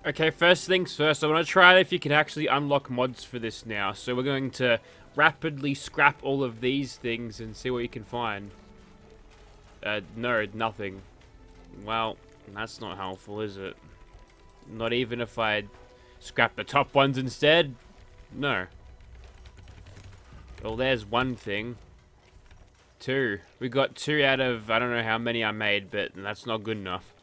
Okay, first things first, I want to try if you can actually unlock mods for this now. So we're going to rapidly scrap all of these things and see what you can find. No, nothing. Well, that's not helpful, is it? Not even if I scrap the top ones instead? No. Well, there's one thing. Two. We got two out of, I don't know how many I made, but that's not good enough.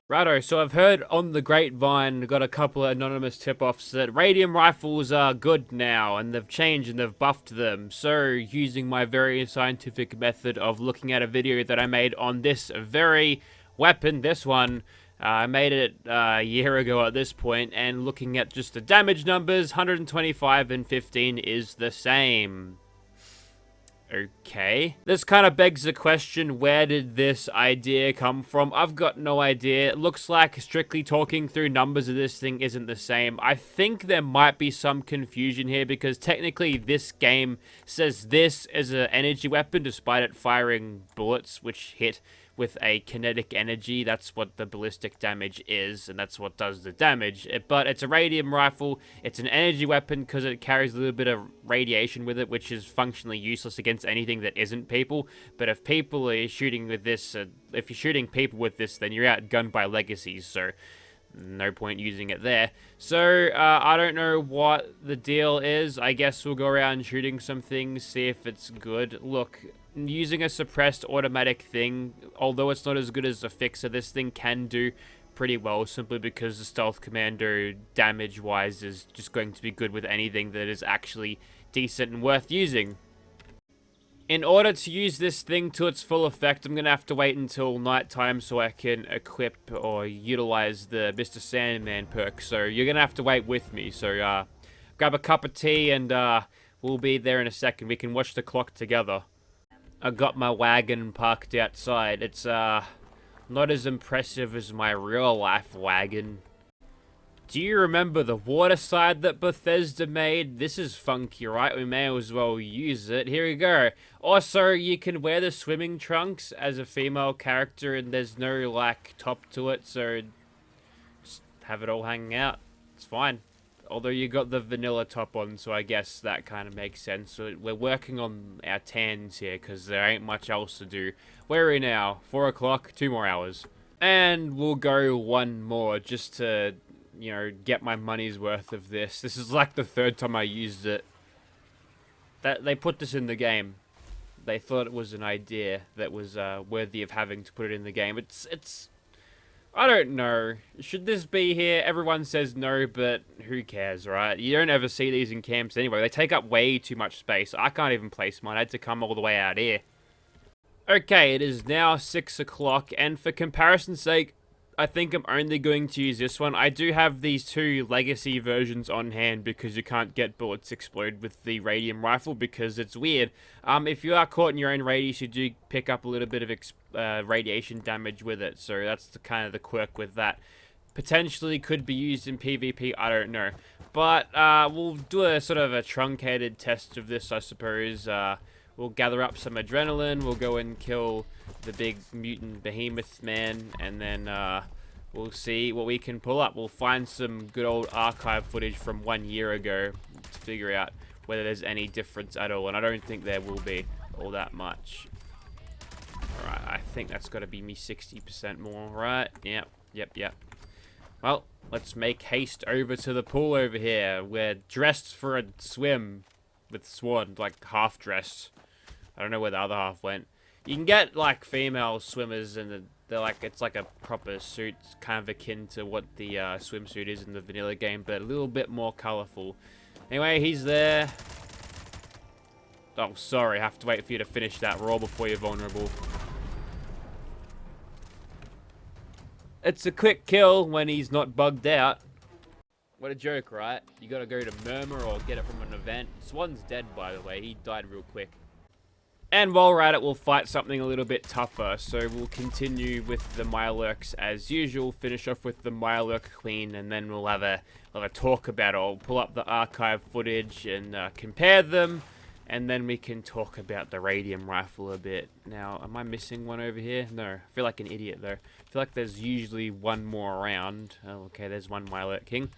Righto, so I've heard on the grapevine, got a couple of anonymous tip-offs that radium rifles are good now, and they've changed and they've buffed them. So, using my very scientific method of looking at a video that I made on this very weapon, this one, I made it a year ago at this point, and looking at just the damage numbers, 125 and 15 is the same. Okay. This kind of begs the question, where did this idea come from? I've got no idea. It looks like strictly talking through numbers of this thing isn't the same. I think there might be some confusion here because technically this game says this is an energy weapon despite it firing bullets which hit with a kinetic energy. That's what the ballistic damage is, and that's what does the damage. But it's a radium rifle. It's an energy weapon because it carries a little bit of radiation with it, which is functionally useless against anything that isn't people. But if people are shooting with this, if you're shooting people with this, then you're outgunned by legacies, so no point using it there. So, I don't know what the deal is. I guess we'll go around shooting some things, see if it's good. Look, using a suppressed automatic thing, although it's not as good as a fixer, this thing can do pretty well simply because the stealth commando damage-wise is just going to be good with anything that is actually decent and worth using. In order to use this thing to its full effect, I'm going to have to wait until nighttime so I can equip or utilize the Mr. Sandman perk. So you're going to have to wait with me. So grab a cup of tea and we'll be there in a second. We can watch the clock together. I got my wagon parked outside. It's not as impressive as my real life wagon. Do you remember the water slide that Bethesda made? This is funky, right? We may as well use it. Here we go. Also, you can wear the swimming trunks as a female character and there's no, like, top to it, so just have it all hanging out. It's fine. Although you got the vanilla top on, so I guess that kind of makes sense. So we're working on our tans here because there ain't much else to do. Where are we now? 4 o'clock, 2 more hours. And we'll go one more just to, you know, get my money's worth of this. This is like the third time I used it. They put this in the game. They thought it was an idea that was worthy of having to put it in the game. It's I don't know. Should this be here? Everyone says no, but who cares, right? You don't ever see these in camps anyway. They take up way too much space. I can't even place mine. I had to come all the way out here. Okay, it is now 6 o'clock, and for comparison's sake, I think I'm only going to use this one. I do have these two legacy versions on hand because you can't get bullets explode with the radium rifle because it's weird. If you are caught in your own radius, you do pick up a little bit of radiation damage with it. So that's the kind of the quirk with that. Potentially could be used in PvP, I don't know. But we'll do a sort of a truncated test of this, I suppose. We'll gather up some adrenaline, we'll go and kill the big mutant behemoth man, and then we'll see what we can pull up. We'll find some good old archive footage from 1 year ago to figure out whether there's any difference at all, and I don't think there will be all that much. Alright, I think that's got to be me 60% more, right? Yep. Well, let's make haste over to the pool over here. We're dressed for a swim with Swan, like half-dressed. I don't know where the other half went. You can get, like, female swimmers, and they're like, it's like a proper suit, kind of akin to what the swimsuit is in the vanilla game, but a little bit more colorful. Anyway, he's there. Oh, sorry, I have to wait for you to finish that roll before you're vulnerable. It's a quick kill when he's not bugged out. What a joke, right? You gotta go to Murmur or get it from an event. Swan's dead, by the way. He died real quick. And while we're at it, we'll fight something a little bit tougher. So we'll continue with the Mirelurks as usual. Finish off with the Mirelurk Queen, and then we'll have a talk about it. I'll pull up the archive footage and compare them. and then we can talk about the radium rifle a bit. Now, am I missing one over here? No, I feel like an idiot though. I feel like there's usually one more around. Oh, okay, there's one Violet King.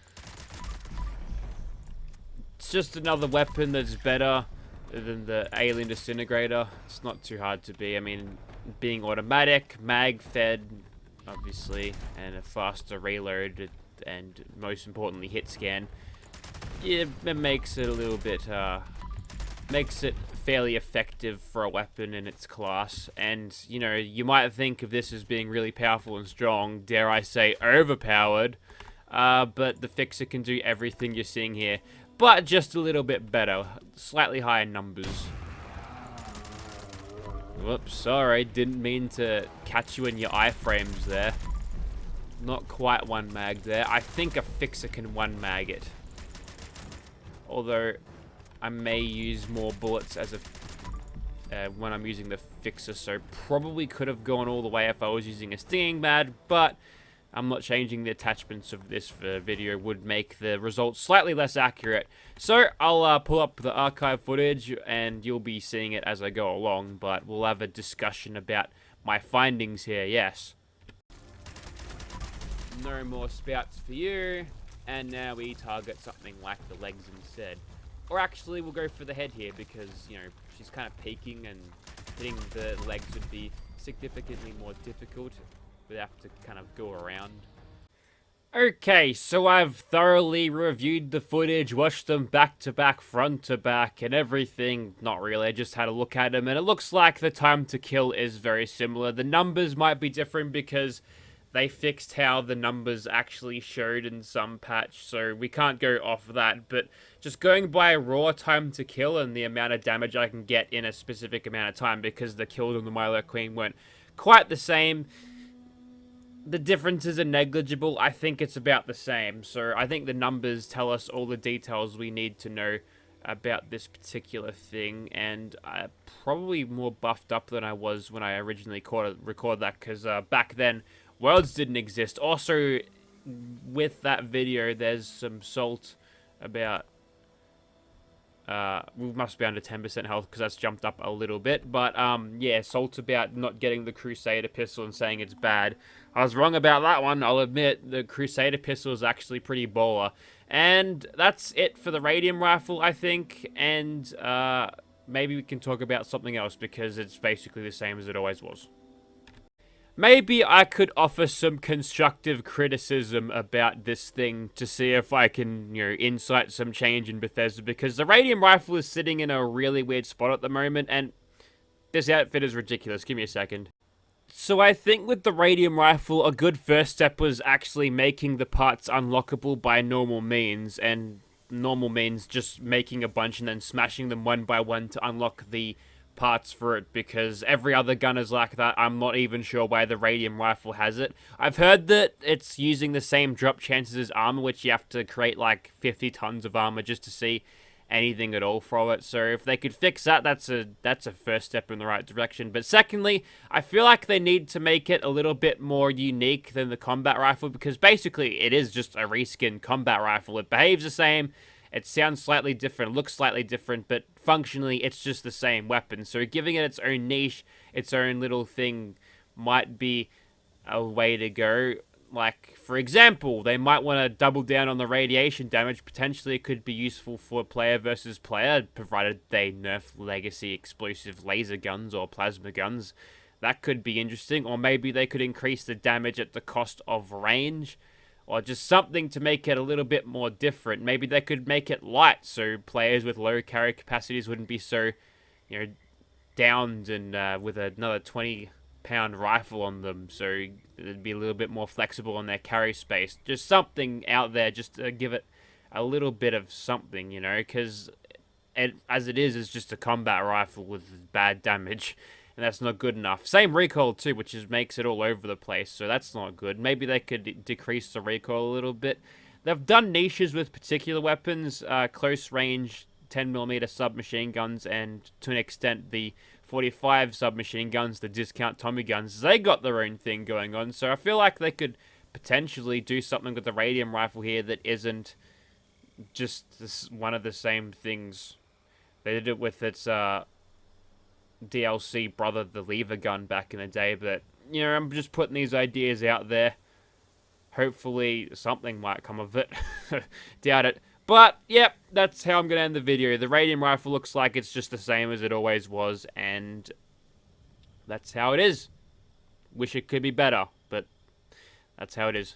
It's just another weapon that's better than the Alien Disintegrator. It's not too hard to be. I mean, being automatic, mag-fed, obviously, and a faster reload, and most importantly, hit scan. Yeah, it makes it a little bit, makes it fairly effective for a weapon in its class. And, you know, you might think of this as being really powerful and strong, dare I say overpowered, but the Fixer can do everything you're seeing here, but just a little bit better, slightly higher numbers. Whoops, sorry, didn't mean to catch you in your iframes there. Not quite one mag there. I think a Fixer can one mag it. Although, I may use more bullets as a when I'm using the Fixer, so probably could have gone all the way if I was using a Stinging Mag, but I'm not changing the attachments of this video, would make the results slightly less accurate. So, I'll pull up the archive footage, and you'll be seeing it as I go along, but we'll have a discussion about my findings here, yes. No more spouts for you, and now we target something like the legs instead. Or actually, we'll go for the head here, because, you know, she's kind of peeking, and hitting the legs would be significantly more difficult. We'd have to kind of go around. Okay, so I've thoroughly reviewed the footage, watched them back to back, front to back, and everything. Not really, I just had a look at them, and it looks like the time to kill is very similar. The numbers might be different because they fixed how the numbers actually showed in some patch, so we can't go off that, but just going by raw time to kill and the amount of damage I can get in a specific amount of time, because the kills on the Milo Queen weren't quite the same. The differences are negligible. I think it's about the same, so I think the numbers tell us all the details we need to know about this particular thing, and I'm probably more buffed up than I was when I originally recorded that, because back then worlds didn't exist. Also, with that video, there's some salt about... we must be under 10% health, because that's jumped up a little bit. But, yeah, salt about not getting the Crusader pistol and saying it's bad. I was wrong about that one, I'll admit. The Crusader pistol is actually pretty baller. And that's it for the Radium rifle, I think. And, maybe we can talk about something else, because it's basically the same as it always was. Maybe I could offer some constructive criticism about this thing to see if I can, you know, incite some change in Bethesda, because the Radium rifle is sitting in a really weird spot at the moment, and this outfit is ridiculous. Give me a second. So I think with the Radium rifle, a good first step was actually making the parts unlockable by normal means, and normal means just making a bunch and then smashing them one by one to unlock the parts for it, because every other gun is like that. I'm not even sure why the Radium rifle has it. I've heard that it's using the same drop chances as armor, which you have to create like 50 tons of armor just to see anything at all from it. So if they could fix that, that's a first step in the right direction. But secondly, I feel like they need to make it a little bit more unique than the combat rifle, because basically it is just a reskin combat rifle. It behaves the same, it sounds slightly different, looks slightly different, but functionally it's just the same weapon. So giving it its own niche, its own little thing, might be a way to go. Like, for example, they might want to double down on the radiation damage. Potentially it could be useful for player versus player, provided they nerf legacy explosive laser guns or plasma guns. That could be interesting. Or maybe they could increase the damage at the cost of range, or just something to make it a little bit more different. Maybe they could make it light, so players with low carry capacities wouldn't be so, you know, downed and with another 20-pound rifle on them, so it'd be a little bit more flexible on their carry space. Just something out there, just to give it a little bit of something, you know, because as it is just a combat rifle with bad damage, and that's not good enough. Same recoil too, which makes it all over the place, so that's not good. Maybe they could decrease the recoil a little bit. They've done niches with particular weapons, close range 10mm submachine guns, and to an extent the 45 submachine guns, the discount Tommy guns. They got their own thing going on, so I feel like they could potentially do something with the Radium rifle here that isn't just one of the same things They did it with its DLC brother, the lever gun, back in the day. But, you know, I'm just putting these ideas out there. Hopefully something might come of it. Doubt it. But, yep, that's how I'm going to end the video. The Radium rifle looks like it's just the same as it always was, and that's how it is. Wish it could be better, but that's how it is.